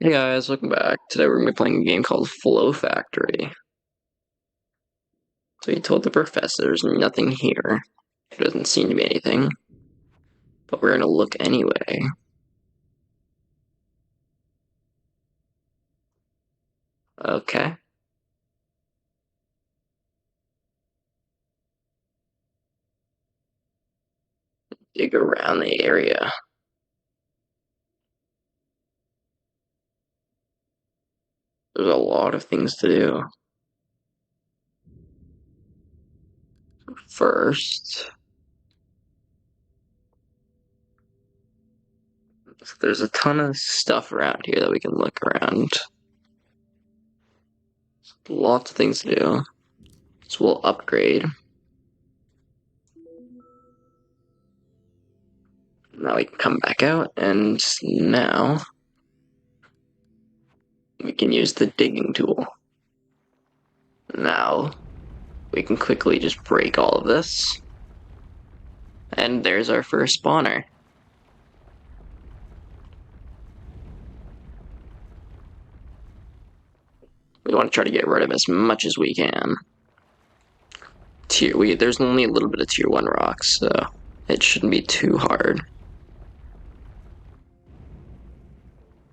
Hey guys, welcome back. Today we're going to be playing a game called Flow Factory. So he told the professor there's nothing here. There doesn't seem to be anything. But we're going to look anyway. Okay. Dig around the area. There's a lot of things to do. First, there's a ton of stuff around here that we can look around. Lots of things to do. So we'll upgrade. Now we can come back out, and now we can use the digging tool. Now we can quickly just break all of this. And there's our first spawner. We want to try to get rid of as much as we can. There's only a little bit of tier 1 rocks, so it shouldn't be too hard.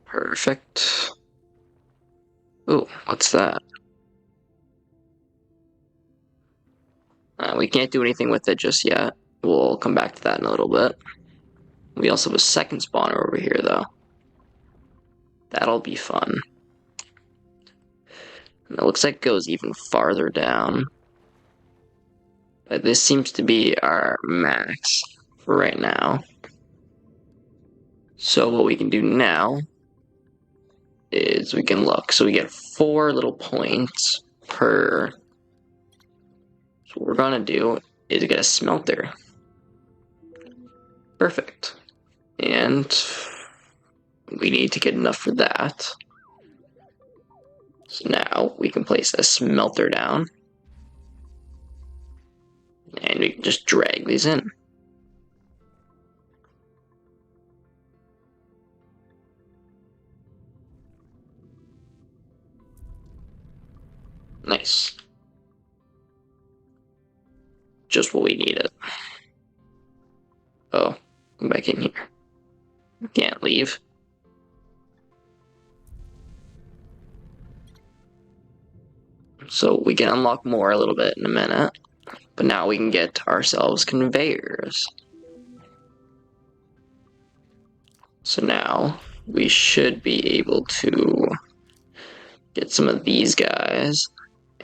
Perfect. Oh, what's that? We can't do anything with it just yet. We'll come back to that in a little bit. We also have a second spawner over here, though. That'll be fun. And it looks like it goes even farther down. But this seems to be our max for right now. So what we can do now is we can look. So we get 4 little points per. So what we're gonna do is get a smelter. Perfect. And we need to get enough for that. So now we can place a smelter down. And we can just drag these in. Nice. Just what we needed. Oh, come back in here. Can't leave. So we can unlock more a little bit in a minute. But now we can get ourselves conveyors. So now we should be able to get some of these guys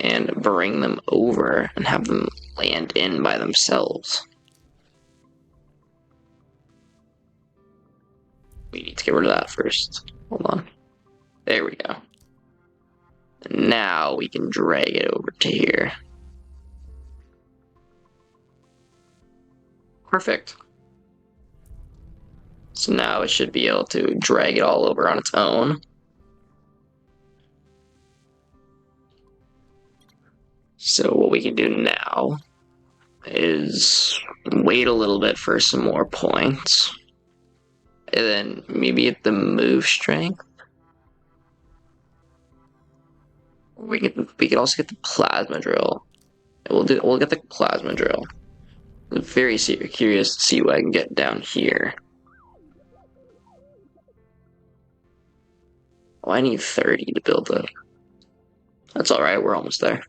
and bring them over and have them land in by themselves. We need to get rid of that first. Hold on. There we go. And now we can drag it over to here. Perfect. So now it should be able to drag it all over on its own. So what we can do now is wait a little bit for some more points. And then maybe get the move strength. We could also get the plasma drill. We'll get the plasma drill. I'm very curious to see what I can get down here. Oh, I need 30 to build it. That's alright, we're almost there.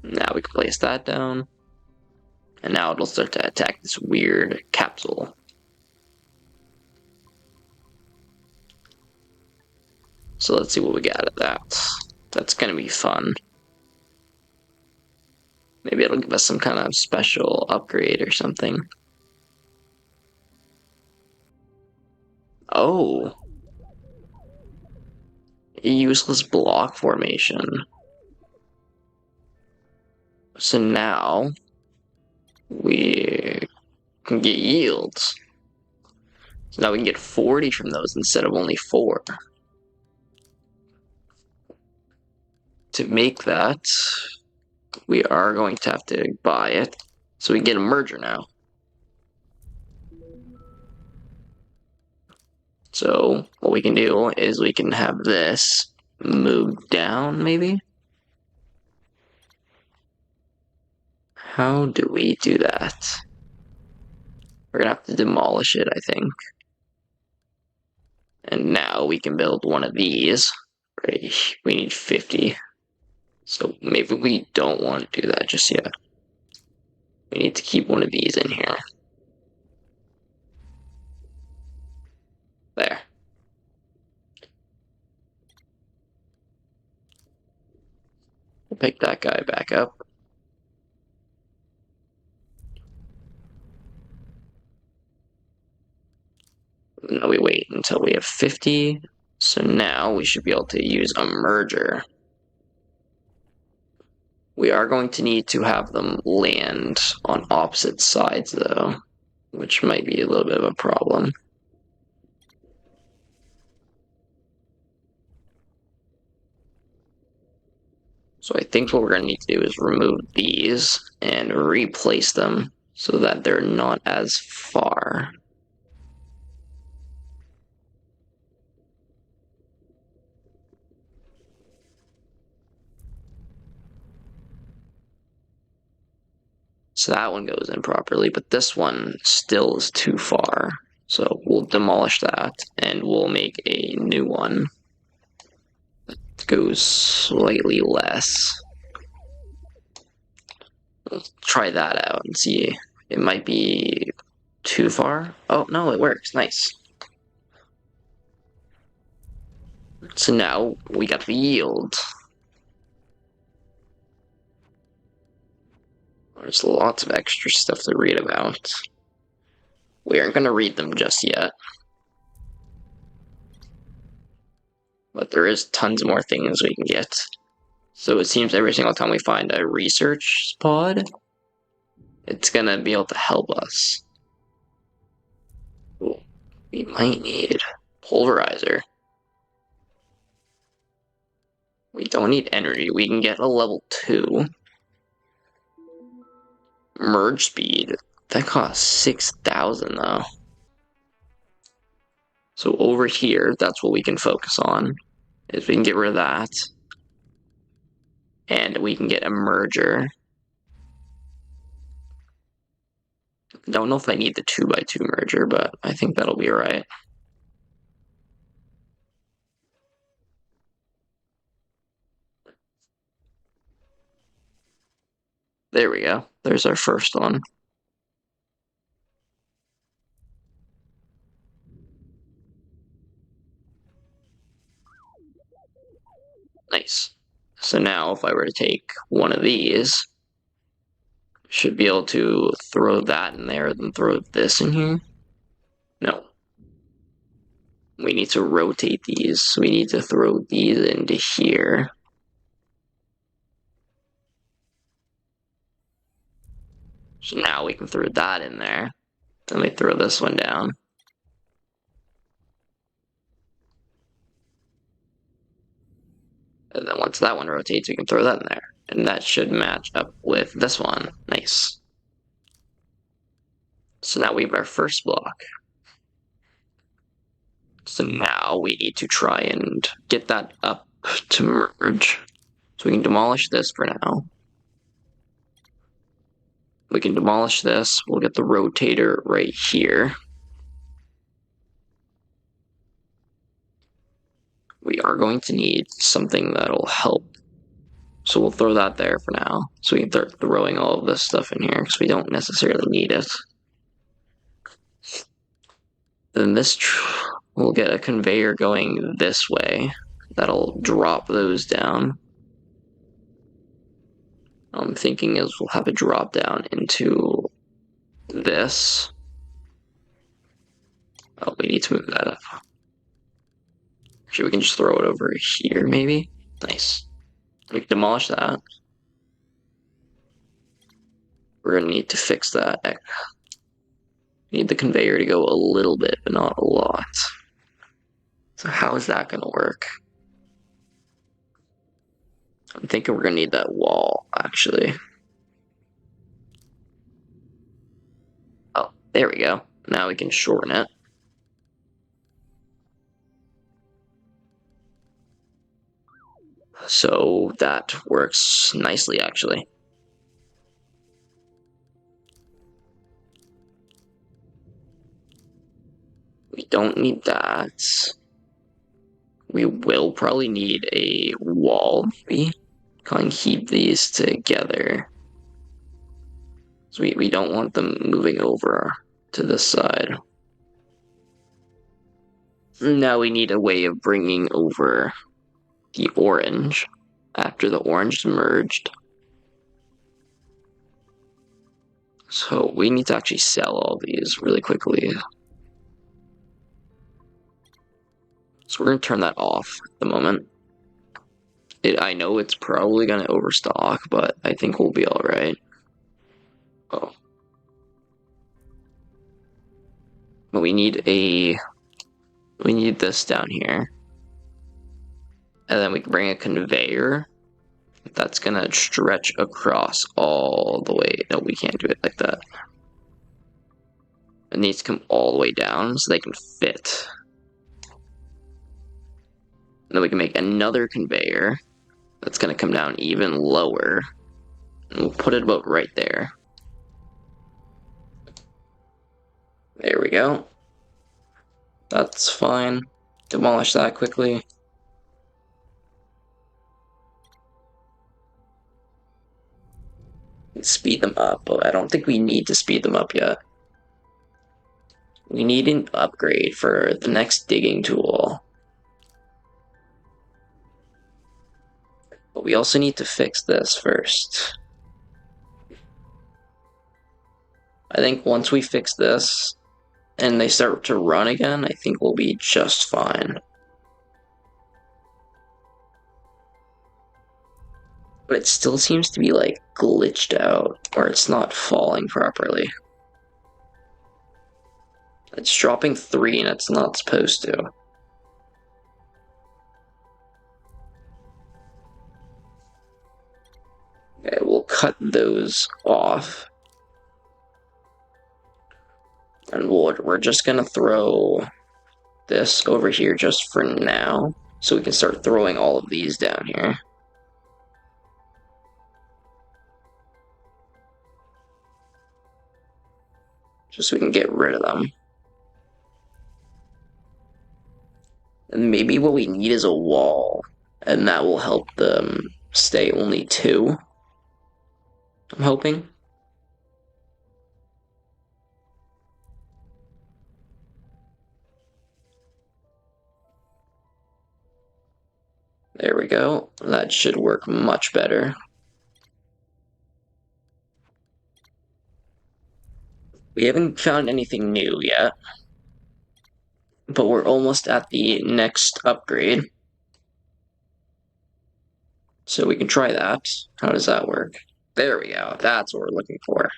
Now we can place that down. And now it'll start to attack this weird capsule. So let's see what we got at that. That's gonna be fun. Maybe it'll give us some kind of special upgrade or something. Oh. A useless block formation. So now we can get yields. So now we can get 40 from those instead of only 4. To make that, we are going to have to buy it. So we get a merger now. So what we can do is we can have this move down, maybe? How do we do that? We're gonna have to demolish it, I think. And now we can build one of these. Right, we need 50. So maybe we don't want to do that just yet. We need to keep one of these in here. There. We'll pick that guy back up. No, we wait until we have 50. So now we should be able to use a merger. We are going to need to have them land on opposite sides, though, which might be a little bit of a problem. So I think what we're going to need to do is remove these and replace them so that they're not as far. So that one goes in properly, but this one still is too far. So we'll demolish that and we'll make a new one that goes slightly less. Let's try that out and see. It might be too far. Oh, no, it works. Nice. So now we got the yield. There's lots of extra stuff to read about. We aren't going to read them just yet. But there is tons more things we can get. So it seems every single time we find a research pod, it's going to be able to help us. Ooh, we might need pulverizer. We don't need energy. We can get a level 2. Merge speed. That costs 6,000 though. So over here, that's what we can focus on. Is we can get rid of that. And we can get a merger. Don't know if I need the 2x2 merger, but I think that'll be alright. There we go. There's our first one. Nice. So now if I were to take one of these, should be able to throw that in there, then throw this in here. No. We need to rotate these. So we need to throw these into here. So now we can throw that in there. Then we throw this one down. And then once that one rotates, we can throw that in there. And that should match up with this one. Nice. So now we have our first block. So now we need to try and get that up to merge. So we can demolish this for now. We can demolish this. We'll get the rotator right here. We are going to need something that'll help. So we'll throw that there for now. So we can start throwing all of this stuff in here because we don't necessarily need it. Then this we'll get a conveyor going this way. That'll drop those down. I'm thinking is we'll have a drop down into this. Oh, we need to move that up. Actually, we can just throw it over here, maybe. Nice. We can demolish that. We're gonna need to fix that. We need the conveyor to go a little bit, but not a lot. So how is that gonna work? I'm thinking we're gonna need that wall, actually. Oh, there we go. Now we can shorten it. So that works nicely, actually. We don't need that. We will probably need a wall, maybe. Can keep these together. So we don't want them moving over to this side. Now we need a way of bringing over the orange after the orange merged. So we need to actually sell all these really quickly. So we're going to turn that off at the moment. I know it's probably going to overstock, but I think we'll be alright. Oh. But we need this down here. And then we can bring a conveyor that's gonna stretch across all the way. No, we can't do it like that. It needs to come all the way down so they can fit. And then we can make another conveyor that's gonna come down even lower. And we'll put it about right there. There we go. That's fine. Demolish that quickly. Speed them up, but I don't think we need to speed them up yet. We need an upgrade for the next digging tool. But we also need to fix this first. I think once we fix this and they start to run again, I think we'll be just fine. But it still seems to be like glitched out, or it's not falling properly. It's dropping 3 and it's not supposed to. Okay, we'll cut those off. And we're just gonna throw this over here just for now, so we can start throwing all of these down here. Just so we can get rid of them. And maybe what we need is a wall, and that will help them stay only 2. I'm hoping. There we go. That should work much better. We haven't found anything new yet, but we're almost at the next upgrade. So we can try that. How does that work? There we go. That's what we're looking for.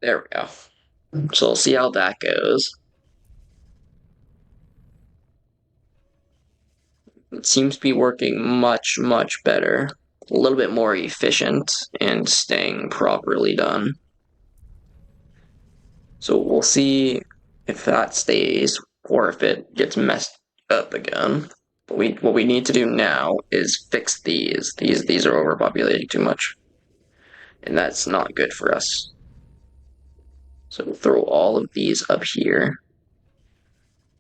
There we go. So we'll see how that goes. It seems to be working much, much better. A little bit more efficient and staying properly done. So we'll see if that stays or if it gets messed up again. But what we need to do now is fix these. These are overpopulating too much. And that's not good for us. So we'll throw all of these up here.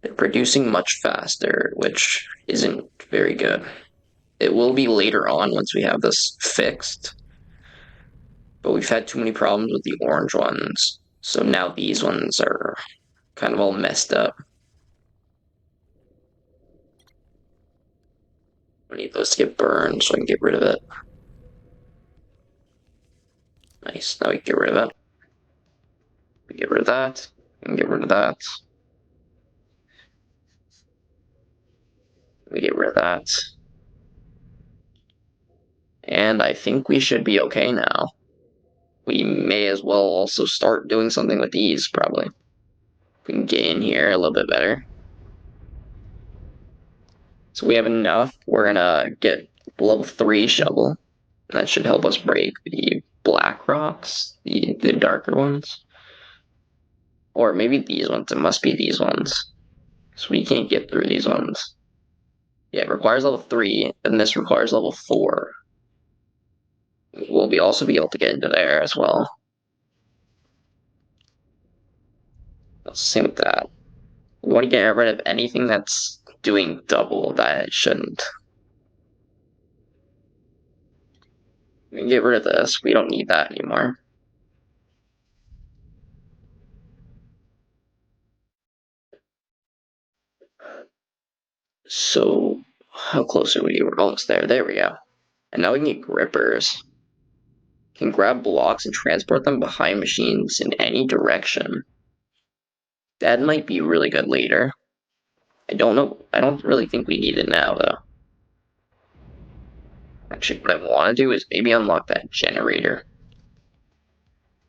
They're producing much faster, which isn't very good. It will be later on once we have this fixed. But we've had too many problems with the orange ones. So now these ones are kind of all messed up. I need those to get burned so I can get rid of it. Nice, now we can get rid of it. We get rid of that, and get rid of that. We get rid of that. And I think we should be okay now. we may as well also start doing something with these, probably. We can get in here a little bit better. So we have enough. We're gonna get level 3 shovel. That should help us break the black rocks, the darker ones. Or maybe these ones. It must be these ones. So we can't get through these ones. Yeah, it requires level 3, and this requires level 4. We'll also be able to get into there as well. Same with that. We want to get rid of anything that's doing double that it shouldn't. We can get rid of this. We don't need that anymore. So, how close are we? We're almost there. There we go. And now we can get grippers. Can grab blocks and transport them behind machines in any direction. That might be really good later. I don't know. I don't really think we need it now, though. Actually, what I want to do is maybe unlock that generator.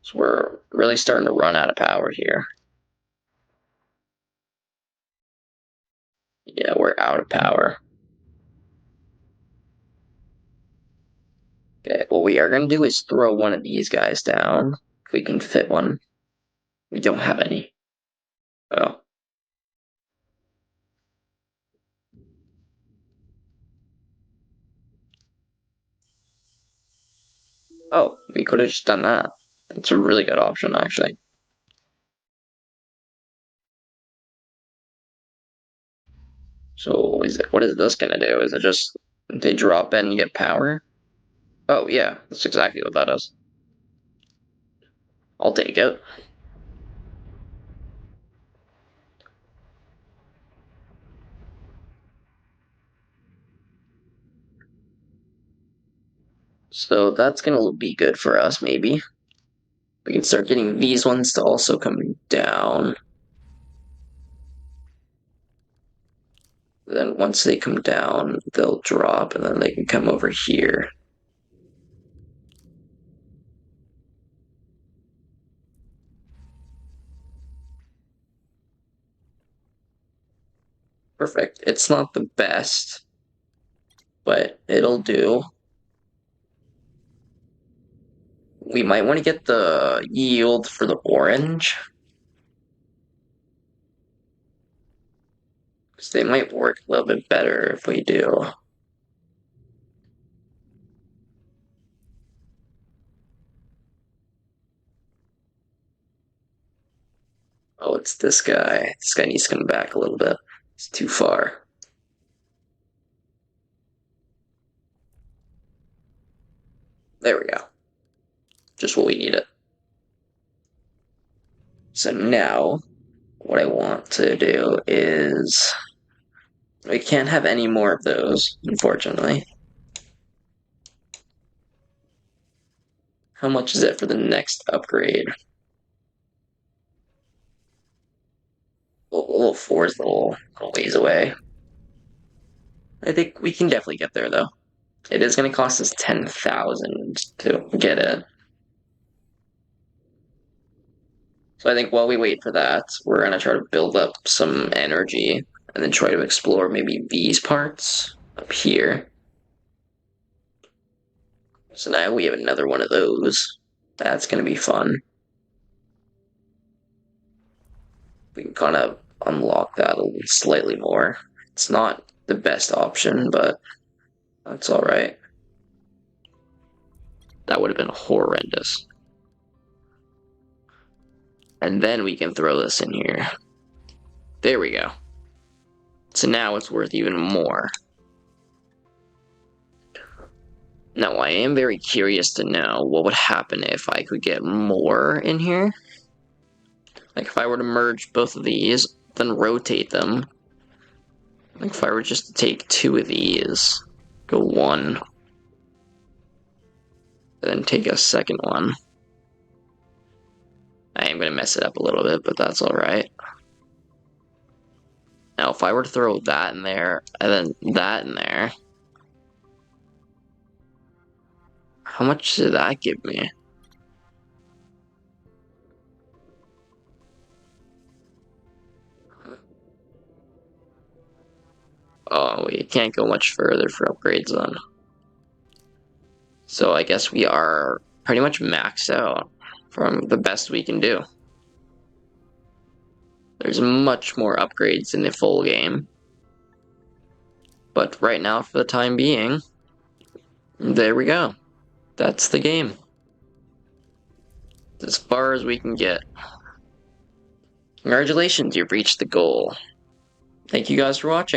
So we're really starting to run out of power here. Yeah, we're out of power. Okay, what we are going to do is throw one of these guys down. If we can fit one. We don't have any. Oh. Oh, we could have just done that. That's a really good option, actually. So, what is this going to do? Is it just they drop in and you get power? Oh, yeah, that's exactly what that is. I'll take it. So that's going to be good for us, maybe. We can start getting these ones to also come down. Then once they come down, they'll drop, and then they can come over here. Perfect. It's not the best, but it'll do. We might want to get the yield for the orange. Because they might work a little bit better if we do. Oh, it's this guy. This guy needs to come back a little bit. It's too far. There we go. Just what we needed. So now, what I want to do is... We can't have any more of those, unfortunately. How much is it for the next upgrade? Level 4 is a little ways away. I think we can definitely get there, though. It is going to cost us 10,000 to get it. So I think while we wait for that, we're going to try to build up some energy and then try to explore maybe these parts up here. So now we have another one of those. That's going to be fun. We can kind of unlock that a little slightly more. It's not the best option, but that's alright. That would have been horrendous. And then we can throw this in here. There we go. So now it's worth even more. Now, I am very curious to know what would happen if I could get more in here. Like, if I were to merge both of these, then rotate them. Like, if I were just to take 2 of these, go 1, then take a second one. I am going to mess it up a little bit, but that's alright. Now, if I were to throw that in there, and then that in there, how much did that give me? Oh, we can't go much further for upgrades then. So I guess we are pretty much maxed out from the best we can do. There's much more upgrades in the full game. But right now, for the time being, there we go. That's the game. As far as we can get. Congratulations, you've reached the goal. Thank you guys for watching.